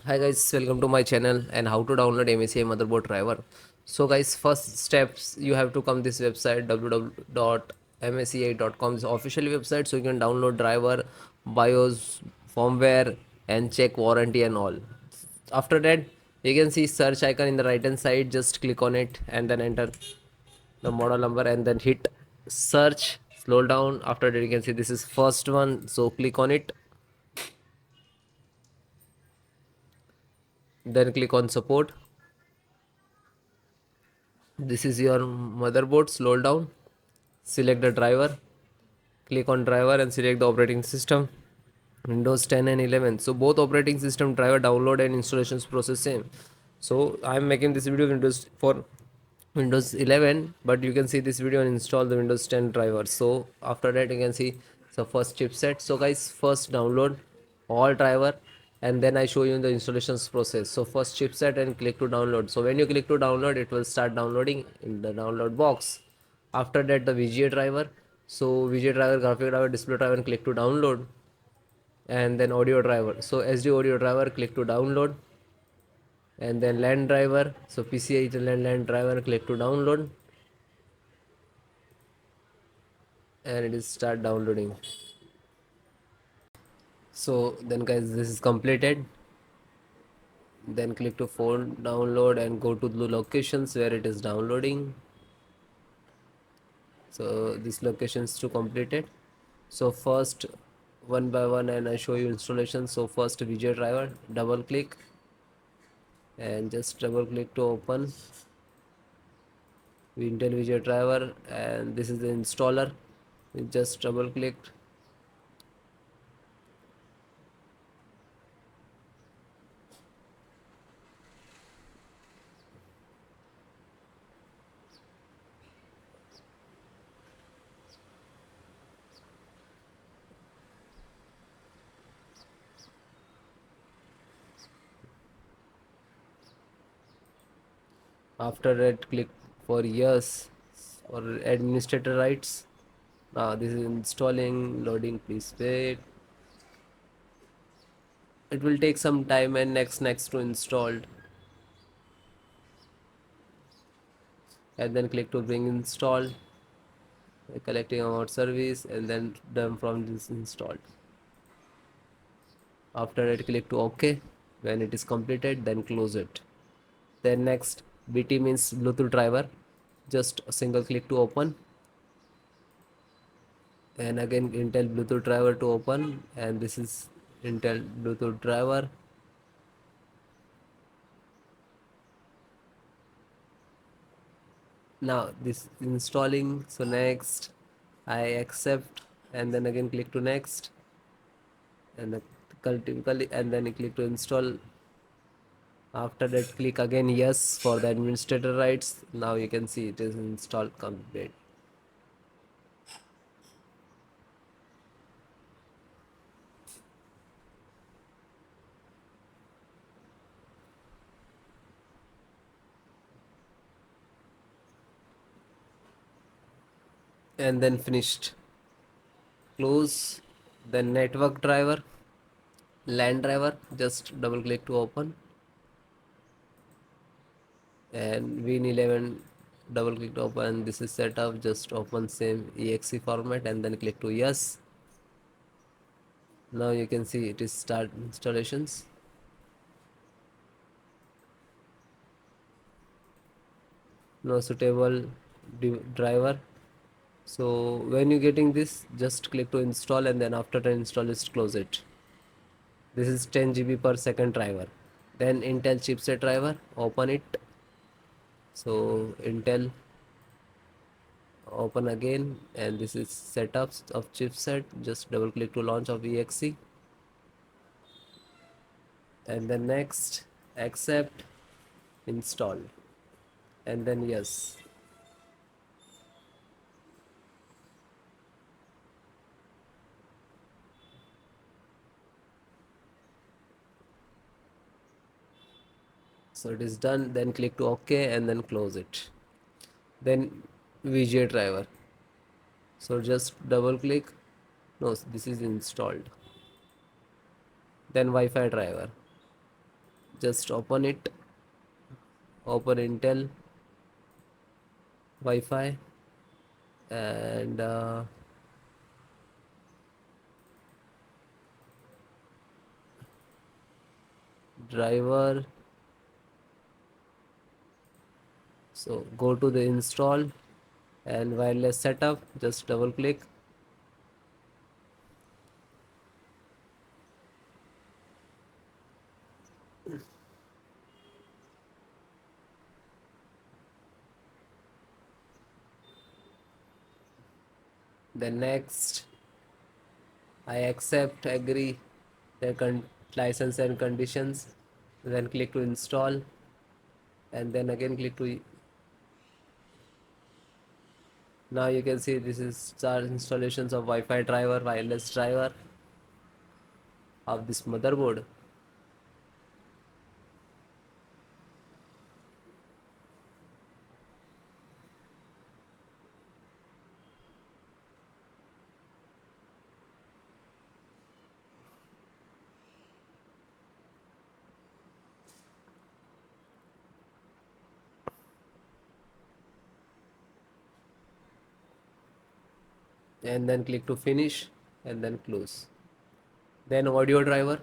Hi guys, welcome to my channel and how to download MSI motherboard driver. So guys, first steps you have to come this website www.msci.com is official website, so you can download driver, BIOS, firmware and check warranty and all. After that, you can see search icon in the right hand side, just click on it and then enter the model number and then hit search. Scroll down. After that, you can see this is first one, so click on it, then click on support. This is your motherboard. Scroll down, select the driver, click on driver and select the operating system, Windows 10 and 11. So both operating system driver download and installations process same. So I'm making this video Windows for Windows 11, but you can see this video and install the Windows 10 driver. So after that you can see the first chipset. So guys, first download all driver and then I show you the installations process. So first chipset and click to download. So when you click to download, it will start downloading in the download box. After that the VGA driver. So VGA driver, graphic driver, display driver and click to download, and then audio driver. So SD audio driver, click to download, and then LAN driver. So PCI LAN driver, click to download, and it is start downloading. So then guys, this is completed. Then click to phone download and go to the locations where it is downloading. So this locations to completed. So first one by one and I show you installation. So first VGA driver, double click and just double click to open Intel VGA driver, and this is the installer. You just double clicked, after that click for yes or administrator rights. Now this is installing, loading, please wait. It will take some time and next to installed, and then click to bring installed, collecting about service and then done from this installed. After that click to OK. When it is completed, then close it. Then next, BT means Bluetooth driver, just a single click to open, and again Intel Bluetooth driver to open, and this is Intel Bluetooth driver. Now this installing, so next I accept and then again click to next, and typically and then click to install. After that click again yes for the administrator rights. Now you can see it is installed complete. And then finished. Close. Then network driver, LAN driver, just double click to open, and Win11 double click to open. This is set up, just open same exe format and then click to yes. Now you can see it is start installations. No suitable driver. So when you getting this, just click to install and then after the install just close it. This is 10 GB per second driver. Then Intel chipset driver, open it. So Intel, open again, and this is setups of chipset. Just double click to launch of exe, and then next accept, install, and then yes. So it is done. Then click to OK and then close it. Then VGA driver, so just double click. No, this is installed. Then Wi-Fi driver, Just open it, open Intel Wi-Fi, and driver. So go to the install and wireless setup, just double click. Then next, I accept, agree the license and conditions. Then click to install, and then again click to. Now you can see this is start installations of Wi-Fi driver, wireless driver of this motherboard. And then click to finish and then close. Then audio driver,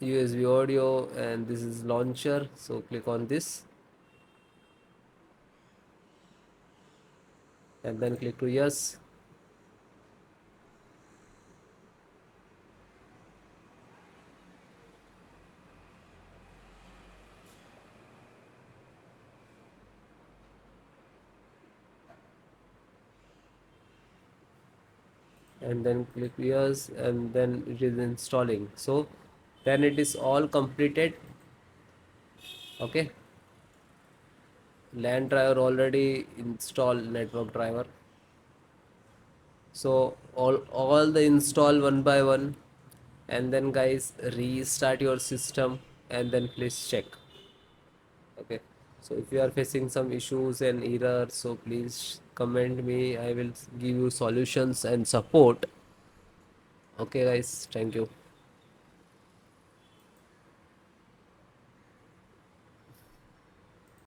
USB audio, and this is launcher, so click on this and then click to yes. And then click yes, and then it is installing. So then it is all completed. Okay, LAN driver already installed, network driver. So all the install one by one, and then guys restart your system and then please check. Okay, so if you are facing some issues and errors, so please comment me, I will give you solutions and support. Okay guys, thank you.